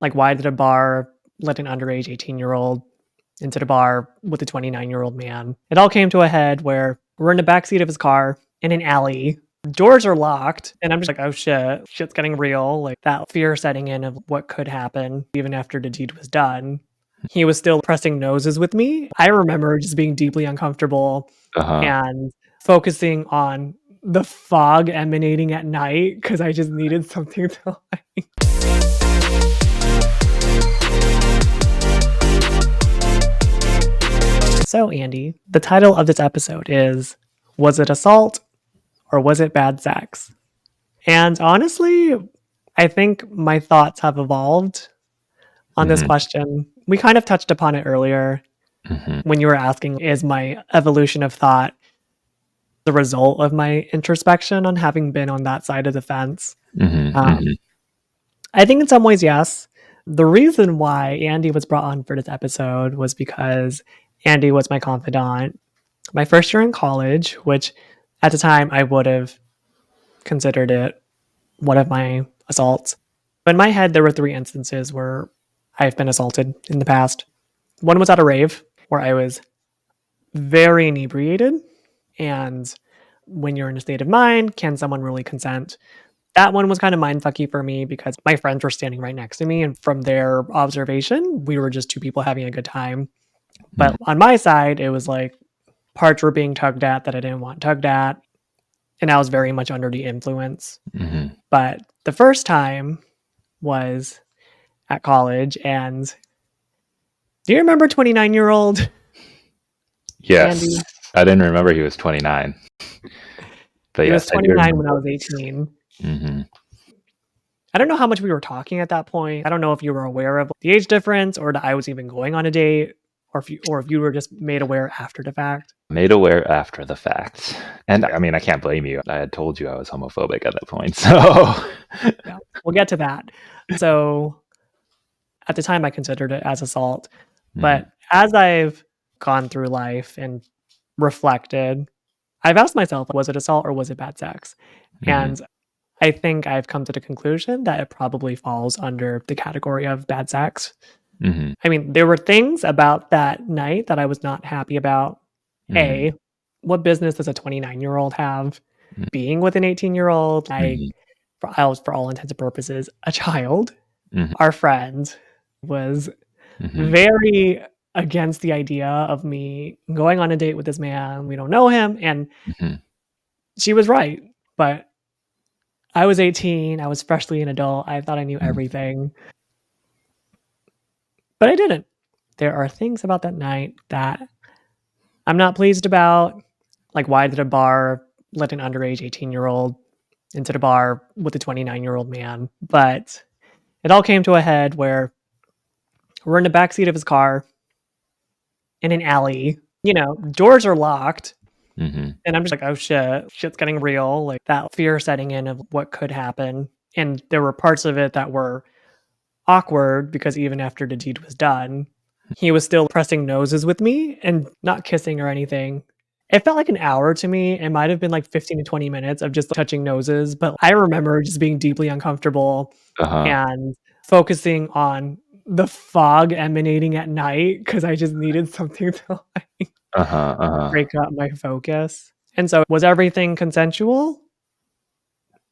Like, why did a bar let an underage 18-year-old into the bar with a 29-year-old man? It all came to a head where we're in the backseat of his car in an alley. Doors are locked, and I'm just like, oh shit, shit's getting real. Like that fear setting in of what could happen even after the deed was done. He was still pressing noses with me. I remember just being deeply uncomfortable Uh-huh. and focusing on the fog emanating at night because I just needed something to like. So, Andy, the title of this episode is Was It Assault or Was It Bad Sex? And honestly, I think my thoughts have evolved on this Mhm. question. We kind of touched upon it earlier Mhm. when you were asking, is my evolution of thought the result of my introspection on having been on that side of the fence? Mhm. Um, Mhm. I think in some ways, yes. The reason why Andy was brought on for this episode was because Andy was my confidant my first year in college, which at the time I would have considered it one of my assaults. But in my head, there were 3 instances where I've been assaulted in the past. One was at a rave where I was very inebriated. And when you're in a state of mind, can someone really consent? That one was kind of mindfucky for me because my friends were standing right next to me. And from their observation, we were just 2 people having a good time. But Mhm. on my side, it was like parts were being tugged at that I didn't want tugged at. And I was very much under the influence. Mhm. But the first time was at college. And do you remember 29-year-old Yes. Andy? I didn't remember he was 29. But He was yes, I do 29 when I remember. was 18. Mhm. I don't know how much we were talking at that point. I don't know if you were aware of the age difference or that I was even going on a date or if you were just made aware after the fact. Made aware after the fact. And I mean, I can't blame you. I had told you I was homophobic at that point. So Yeah, we'll get to that. So at the time I considered it as assault, Mhm. but as I've gone through life and reflected, I've asked myself, was it assault or was it bad sex? Mhm. And I think I've come to the conclusion that it probably falls under the category of bad sex. Mhm. I mean, there were things about that night that I was not happy about. Mhm. A, what business does a 29-year-old have Mhm. being with an 18-year-old? Mhm. I was, for all intents and purposes, a child. Mhm. Our friend was Mhm. very against the idea of me going on a date with this man. We don't know him. And Mhm. she was right. But I was 18. I was freshly an adult. I thought I knew Mhm. everything, but I didn't. There are things about that night that I'm not pleased about. Like, why did a bar let an underage 18-year-old into the bar with a 29-year-old man? But it all came to a head where we're in the backseat of his car in an alley. Doors are locked. Mhm. And I'm just like, oh shit, shit's getting real. Like that fear setting in of what could happen. And there were parts of it that were awkward because even after the deed was done, he was still pressing noses with me and not kissing or anything. It felt like an hour to me. It might have been like 15 to 20 minutes of just touching noses, but I remember just being deeply uncomfortable Uh-huh. and focusing on the fog emanating at night because I just needed something to like Uh-huh. Uh-huh. break up my focus. And so, was everything consensual?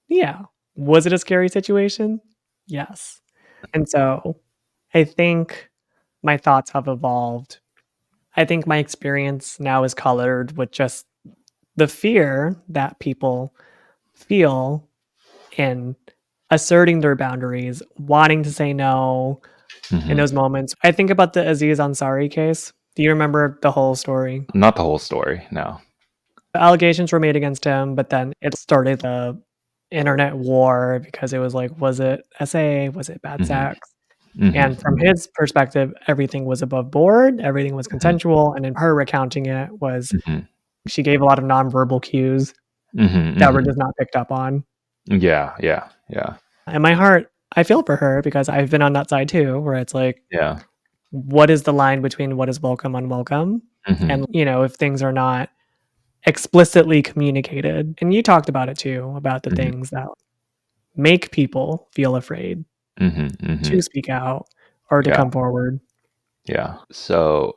Yeah. Was it a scary situation? Yes. And so, I think my thoughts have evolved. I think my experience now is colored with just the fear that people feel in asserting their boundaries, wanting to say no in Mhm. those moments. I think about the Aziz Ansari case. Do you remember the whole story? Not the whole story, no. The allegations were made against him, but then it started the internet war because it was like, was it SA? Was it bad Mhm. sex? Mhm. And from his perspective, everything was above board, everything was Mhm. consensual, and in her recounting it was Mhm. she gave a lot of nonverbal cues Mhm. that were Mhm. just not picked up on. Yeah, yeah, yeah. In my heart, I feel for her because I've been on that side too, where it's like, Yeah. what is the line between what is welcome, unwelcome? Mhm. And, if things are not explicitly communicated. And you talked about it too, about the Mhm. things that make people feel afraid. to speak out or to Yeah. come forward. Yeah. So,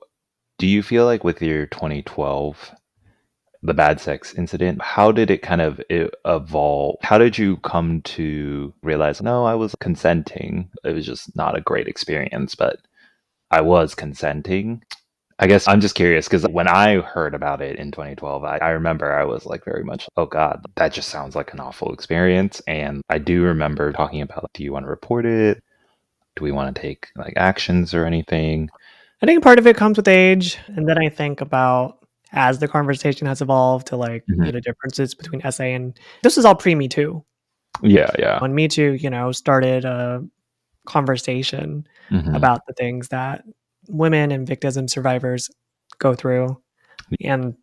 do you feel like with your 2012, the bad sex incident, how did it kind of evolve? How did you come to realize, no, I was consenting? It was just not a great experience, but I was consenting. I guess I'm just curious because when I heard about it in 2012, I remember I was like very much, oh God, that just sounds like an awful experience. And I do remember talking about, do you want to report it? Do we want to take like actions or anything? I think part of it comes with age, and then I think about as the conversation has evolved to like Hmm. the differences between SA and this is all pre Me Too. Yeah, yeah. When Me Too, started a conversation Hmm. about the things that women and victims and survivors go through. And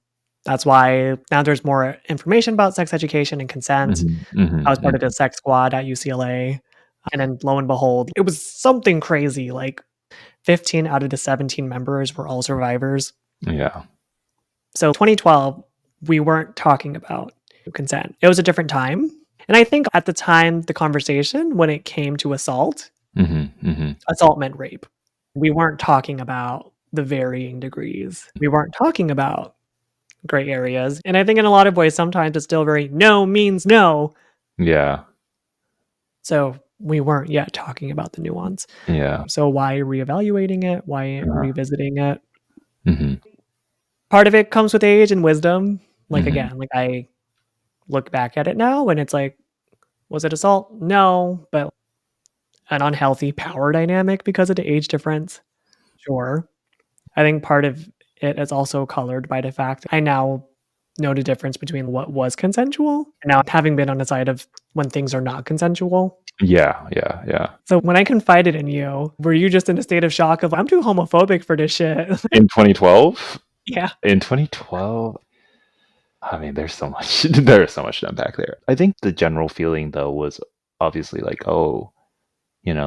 that's why now there's more information about sex education and consent. Hmm. Hmm. I was part of the Hmm. sex squad at UCLA. And then lo and behold, it was something crazy. Like 15 out of the 17 members were all survivors. Yeah. So 2012, we weren't talking about consent. It was a different time. And I think at the time, the conversation, when it came to assault, Hmm. Hmm. assault meant rape. We weren't talking about the varying degrees. We weren't talking about gray areas. And I think in a lot of ways, sometimes it's still very no means no. Yeah. So we weren't yet talking about the nuance. Yeah. So why reevaluating it? Why Uh-huh. revisiting it? Hmm. Part of it comes with age and wisdom. Like Hmm. again, like I look back at it now and it's like, was it assault? No, but an unhealthy power dynamic because of the age difference. Sure. I think part of it is also colored by the fact I now know the difference between what was consensual and now having been on the side of when things are not consensual. Yeah. Yeah. Yeah. So when I confided in you, were you just in a state of shock of I'm too homophobic for this shit? In 2012? Yeah. In 2012, I mean, there's so much, there's so much to unpack there. I think the general feeling though was obviously like, oh,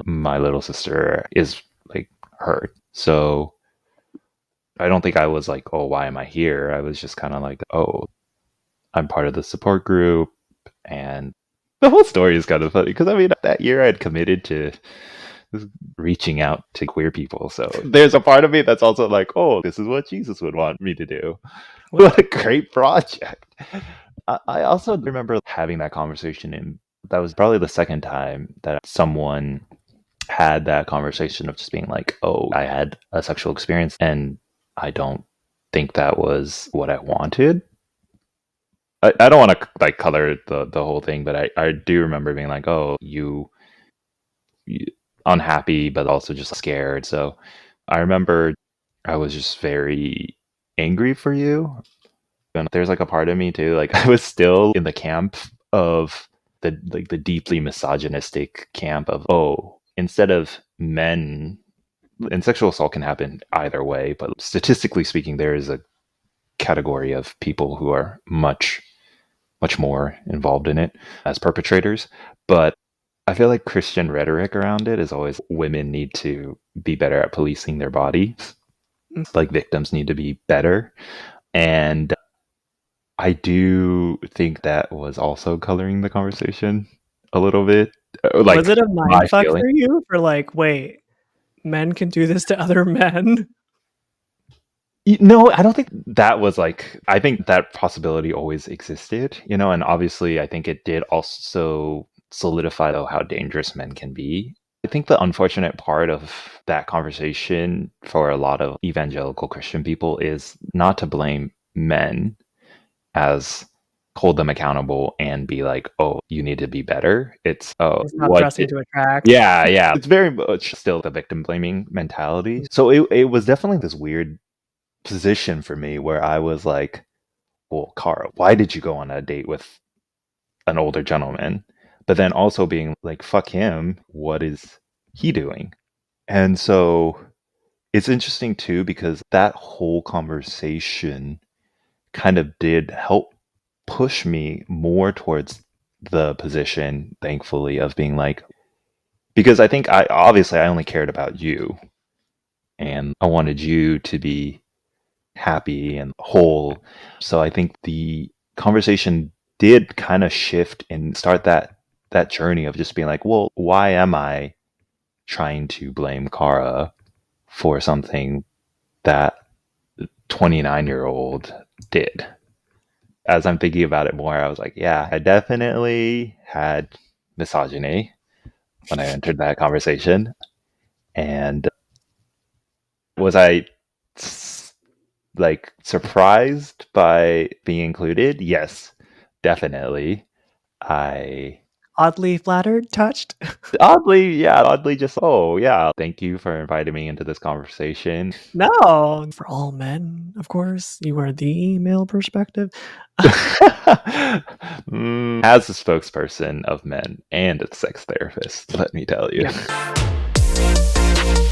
my little sister is like hurt. So I don't think I was like, oh, why am I here? I was just kind of like, oh, I'm part of the support group. And the whole story is kind of funny because I mean, that year I had committed to reaching out to queer people. So there's a part of me that's also like, oh, this is what Jesus would want me to do. What? What a great project. I also remember having that conversation, and that was probably the second time that someone had that conversation of just being like, oh, I had a sexual experience and I don't think that was what I wanted. I don't want to like color the whole thing, but I do remember being like, oh, you unhappy, but also just scared. So I remember I was just very angry for you. And there's like a part of me too, like I was still in the camp of the deeply misogynistic camp of, oh, instead of men, and sexual assault can happen either way, but statistically speaking, there is a category of people who are much more involved in it as perpetrators. But I feel like Christian rhetoric around it is always women need to be better at policing their bodies. Mm. Like victims need to be better. And I do think that was also coloring the conversation a little bit. Was Like it a my mind fuck feeling. for you for like, wait, men can do this to other men? No, I don't think that was like, I think that possibility always existed, and obviously I think it did also solidify though how dangerous men can be. I think the unfortunate part of that conversation for a lot of evangelical Christian people is not to blame men as hold them accountable and be like, oh, you need to be better. It's, oh, It's not dressing to attract. yeah, yeah. It's very much still the victim blaming mentality. So it was definitely this weird position for me where I was like, well, Cara, why did you go on a date with an older gentleman? But then also being like, fuck him, what is he doing? And so it's interesting too, because that whole conversation kind of did help push me more towards the position, thankfully, of being like, because I think I only cared about you and I wanted you to be happy and whole. So I think the conversation did kind of shift and start that journey of just being like, well, why am I trying to blame Kara for something that 29-year-old did. As I'm thinking about it more, I was like, yeah, I definitely had misogyny when I entered that conversation. And was I like surprised by being included? Yes, definitely. I Oddly flattered, touched. oddly just, oh yeah, thank you for inviting me into this conversation. No, for all men, of course. You are the male perspective. As a spokesperson of men and a sex therapist, let me tell you. Yeah.